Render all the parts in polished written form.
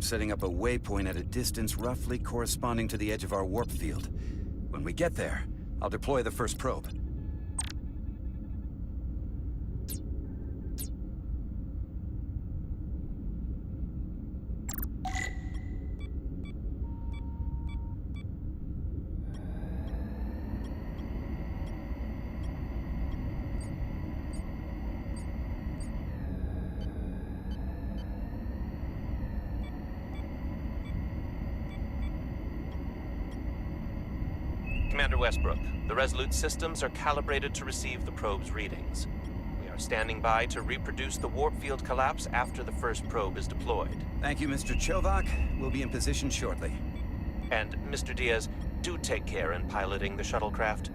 I'm setting up a waypoint at a distance roughly corresponding to the edge of our warp field. When we get there, I'll deploy the first probe. Commander Westbrook, the Resolute systems are calibrated to receive the probe's readings. We are standing by to reproduce the warp field collapse after the first probe is deployed. Thank you, Mr. Chovak. We'll be in position shortly. And, Mr. Diaz, do take care in piloting the shuttlecraft.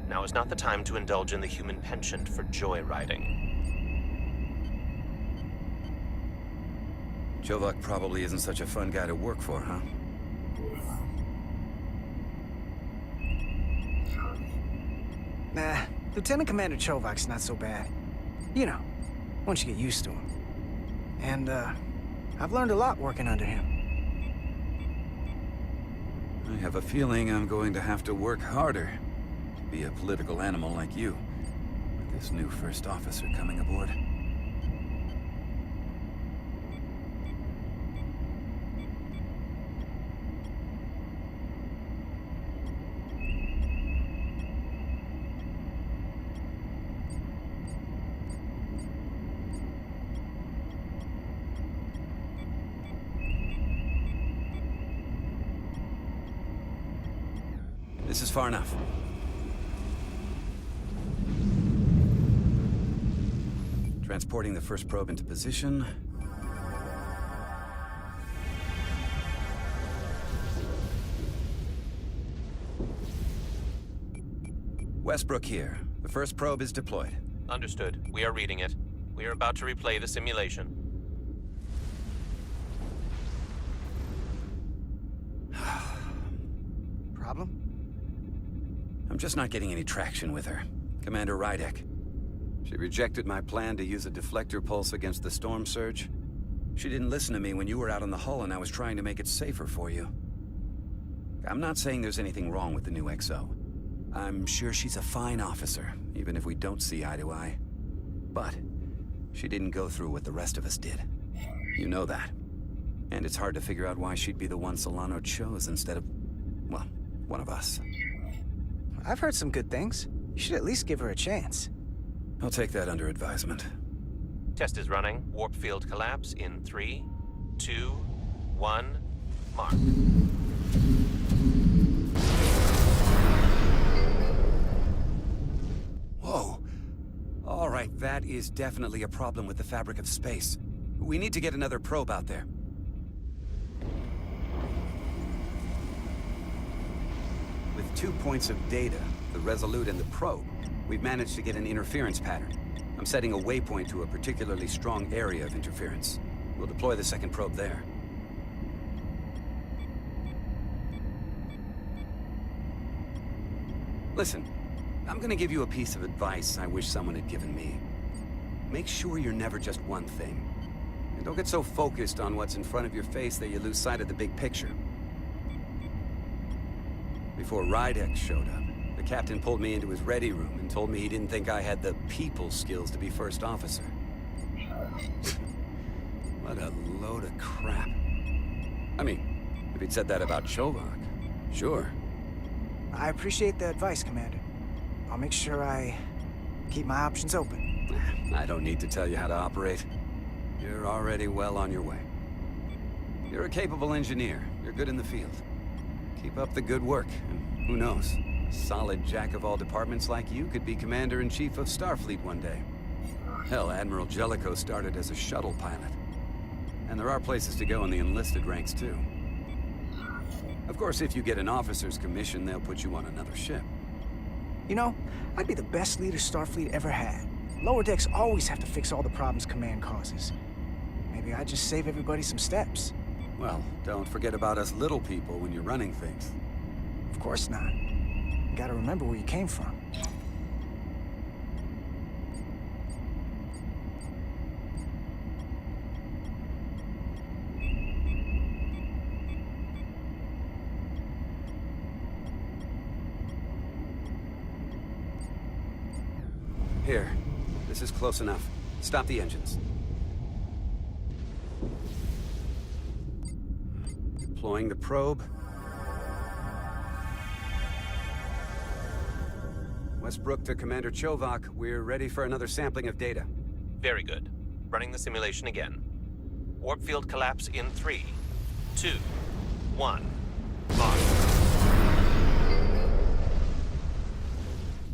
Now is not the time to indulge in the human penchant for joyriding. Chovak probably isn't such a fun guy to work for, huh? Nah, Lieutenant Commander Chovak's not so bad. You know, once you get used to him. And, I've learned a lot working under him. I have a feeling I'm going to have to work harder to be a political animal like you, with this new first officer coming aboard. This is far enough. Transporting the first probe into position. Westbrook here. The first probe is deployed. Understood. We are reading it. We are about to replay the simulation. Problem? I'm just not getting any traction with her. Commander Rydek. She rejected my plan to use a deflector pulse against the storm surge. She didn't listen to me when you were out on the hull and I was trying to make it safer for you. I'm not saying there's anything wrong with the new XO. I'm sure she's a fine officer, even if we don't see eye to eye. But she didn't go through what the rest of us did. You know that. And it's hard to figure out why she'd be the one Solano chose instead of, well, one of us. I've heard some good things. You should at least give her a chance. I'll take that under advisement. Test is running. Warp field collapse in 3, 2, 1, mark. Whoa. All right, that is definitely a problem with the fabric of space. We need to get another probe out there. With 2 points of data, the Resolute and the probe, we've managed to get an interference pattern. I'm setting a waypoint to a particularly strong area of interference. We'll deploy the second probe there. Listen, I'm gonna give you a piece of advice I wish someone had given me. Make sure you're never just one thing. And don't get so focused on what's in front of your face that you lose sight of the big picture. Before Rydek showed up, the captain pulled me into his ready room and told me he didn't think I had the people skills to be first officer. What a load of crap. I mean, if he'd said that about Chovak, sure. I appreciate the advice, Commander. I'll make sure I keep my options open. I don't need to tell you how to operate. You're already well on your way. You're a capable engineer. You're good in the field. Keep up the good work, and who knows? A solid jack of all departments like you could be Commander-in-Chief of Starfleet one day. Hell, Admiral Jellicoe started as a shuttle pilot. And there are places to go in the enlisted ranks, too. Of course, if you get an officer's commission, they'll put you on another ship. You know, I'd be the best leader Starfleet ever had. Lower decks always have to fix all the problems Command causes. Maybe I'd just save everybody some steps. Well, don't forget about us little people when you're running things. Of course not. You gotta remember where you came from. Here. This is close enough. Stop the engines. Deploying the probe. Westbrook to Commander Chovak. We're ready for another sampling of data. Very good. Running the simulation again. Warp field collapse in 3, 2, 1. Launch.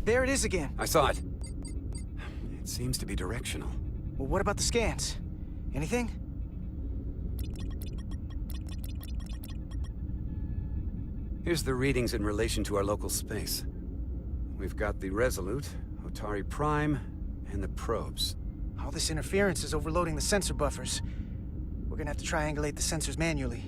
There it is again. I saw it. It seems to be directional. Well, what about the scans? Anything? Here's the readings in relation to our local space. We've got the Resolute, Otari Prime, and the probes. All this interference is overloading the sensor buffers. We're gonna have to triangulate the sensors manually.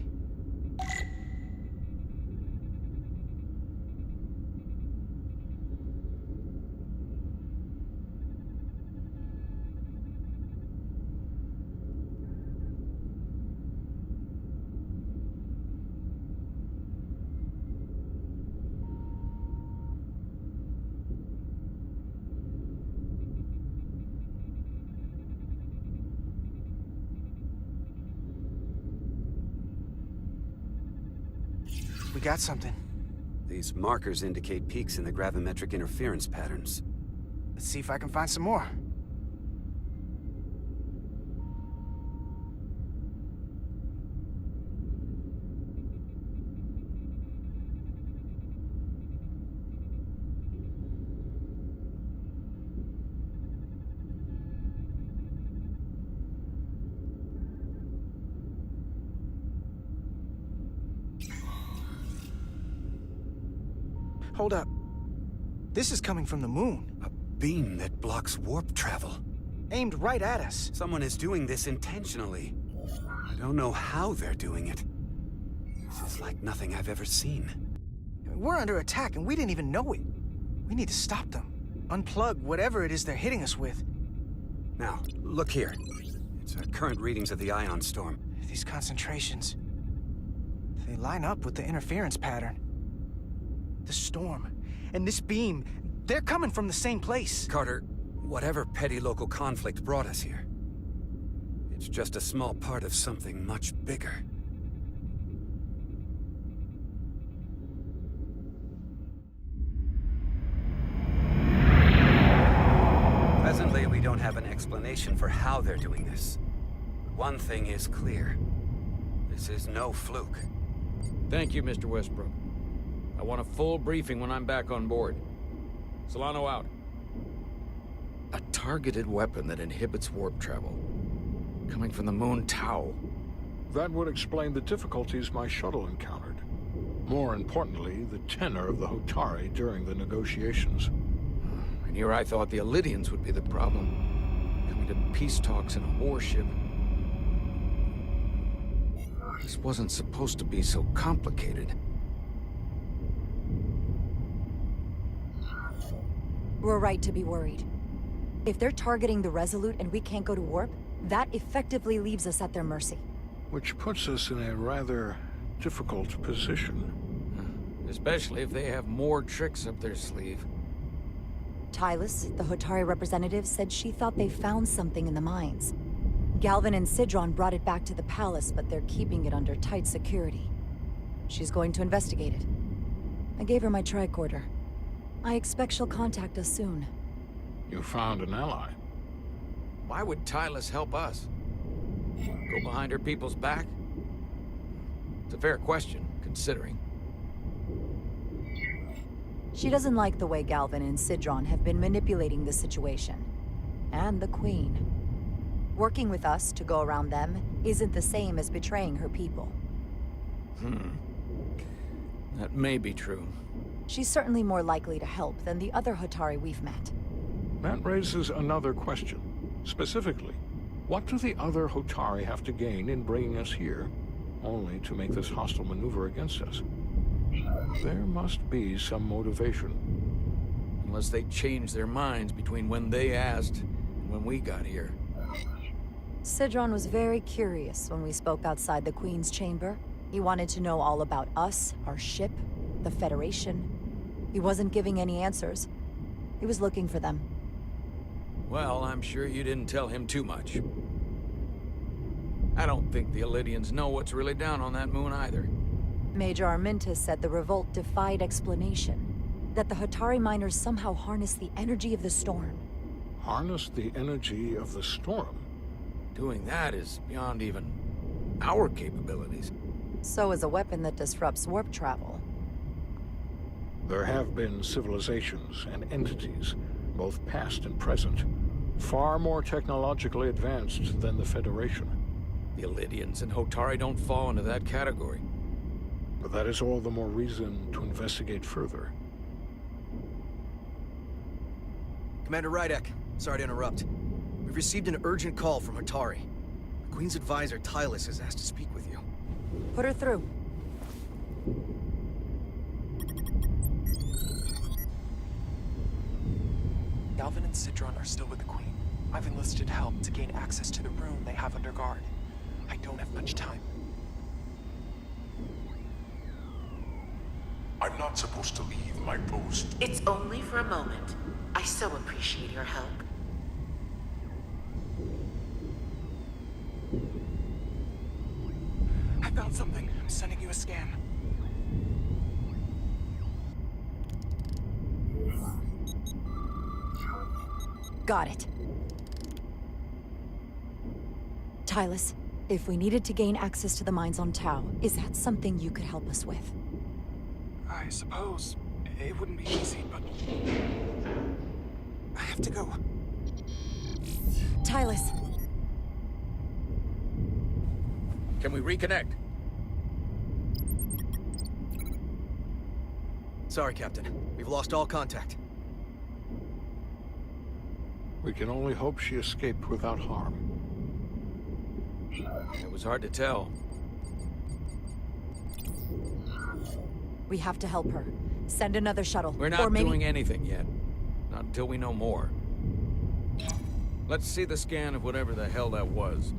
We got something. These markers indicate peaks in the gravimetric interference patterns. Let's see if I can find some more. Hold up. This is coming from the moon. A beam that blocks warp travel. Aimed right at us. Someone is doing this intentionally. I don't know how they're doing it. This is like nothing I've ever seen. We're under attack and we didn't even know it. We need to stop them. Unplug whatever it is they're hitting us with. Now, look here. It's current readings of the ion storm. These concentrations, they line up with the interference pattern. The storm and this beam, they're coming from the same place. Carter, whatever petty local conflict brought us here, it's just a small part of something much bigger. Presently, we don't have an explanation for how they're doing this. But one thing is clear. This is no fluke. Thank you, Mr. Westbrook. I want a full briefing when I'm back on board. Solano out. A targeted weapon that inhibits warp travel. Coming from the moon Tau. That would explain the difficulties my shuttle encountered. More importantly, the tenor of the Hotari during the negotiations. And here I thought the Elydians would be the problem. Coming to peace talks in a warship. This wasn't supposed to be so complicated. We're right to be worried. If they're targeting the Resolute and we can't go to warp, that effectively leaves us at their mercy. Which puts us in a rather difficult position. Especially if they have more tricks up their sleeve. Tylus, the Hotari representative, said she thought they found something in the mines. Galvin and Sidron brought it back to the palace, but they're keeping it under tight security. She's going to investigate it. I gave her my tricorder. I expect she'll contact us soon. You found an ally. Why would Tylus help us? Go behind her people's back? It's a fair question, considering. She doesn't like the way Galvin and Sidron have been manipulating the situation. And the Queen. Working with us to go around them isn't the same as betraying her people. That may be true. She's certainly more likely to help than the other Hotari we've met. That raises another question. Specifically, what do the other Hotari have to gain in bringing us here, only to make this hostile maneuver against us? There must be some motivation. Unless they changed their minds between when they asked and when we got here. Sidron was very curious when we spoke outside the Queen's chamber. He wanted to know all about us, our ship, the Federation. He wasn't giving any answers. He was looking for them. Well, I'm sure you didn't tell him too much. I don't think the Elydians know what's really down on that moon either. Major Armintus said the revolt defied explanation. That the Hotari miners somehow harnessed the energy of the storm. Harness the energy of the storm? Doing that is beyond even our capabilities. So is a weapon that disrupts warp travel. There have been civilizations and entities, both past and present, far more technologically advanced than the Federation. The Elydians and Hotari don't fall into that category. But that is all the more reason to investigate further. Commander Rydek, sorry to interrupt. We've received an urgent call from Hotari. The Queen's advisor, Tylus, has asked to speak with you. Put her through. Galvin and Sidron are still with the Queen. I've enlisted help to gain access to the room they have under guard. I don't have much time. I'm not supposed to leave my post. It's only for a moment. I so appreciate your help. I found something. I'm sending you a scan. Got it. Tylus, if we needed to gain access to the mines on Tau, is that something you could help us with? I suppose it wouldn't be easy, but I have to go. Tylus. Can we reconnect? Sorry, Captain. We've lost all contact. We can only hope she escaped without harm. It was hard to tell. We have to help her. Send another shuttle. We're or not maybe... doing anything yet. Not until we know more. Let's see the scan of whatever the hell that was.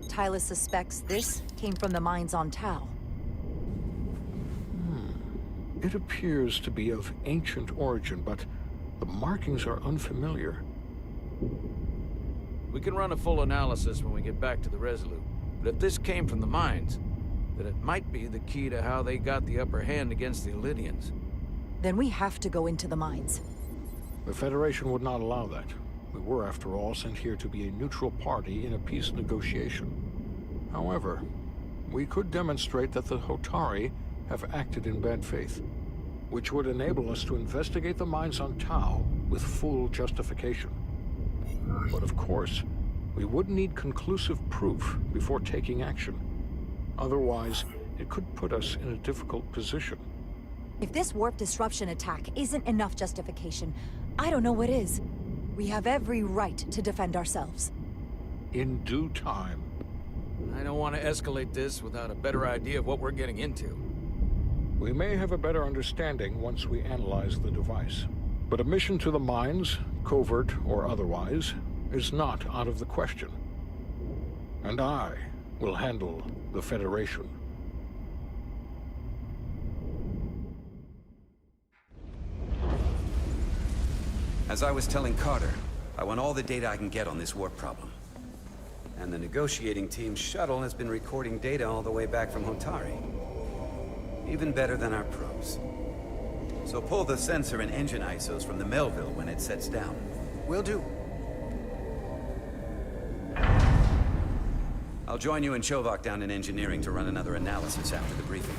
Tylus suspects this came from the mines on Tau. It appears to be of ancient origin, but the markings are unfamiliar. We can run a full analysis when we get back to the Resolute. But if this came from the mines, then it might be the key to how they got the upper hand against the Elydians. Then we have to go into the mines. The Federation would not allow that. We were, after all, sent here to be a neutral party in a peace negotiation. However, we could demonstrate that the Hotari have acted in bad faith, which would enable us to investigate the mines on Tau with full justification. But of course, we would need conclusive proof before taking action. Otherwise, it could put us in a difficult position. If this warp disruption attack isn't enough justification, I don't know what is. We have every right to defend ourselves. In due time. I don't want to escalate this without a better idea of what we're getting into. We may have a better understanding once we analyze the device. But a mission to the mines, covert or otherwise, is not out of the question. And I will handle the Federation. As I was telling Carter, I want all the data I can get on this warp problem. And the negotiating team's shuttle has been recording data all the way back from Hotari. Even better than our probes. So pull the sensor and engine ISOs from the Melville when it sets down. Will do. I'll join you and Chovak down in engineering to run another analysis after the briefing.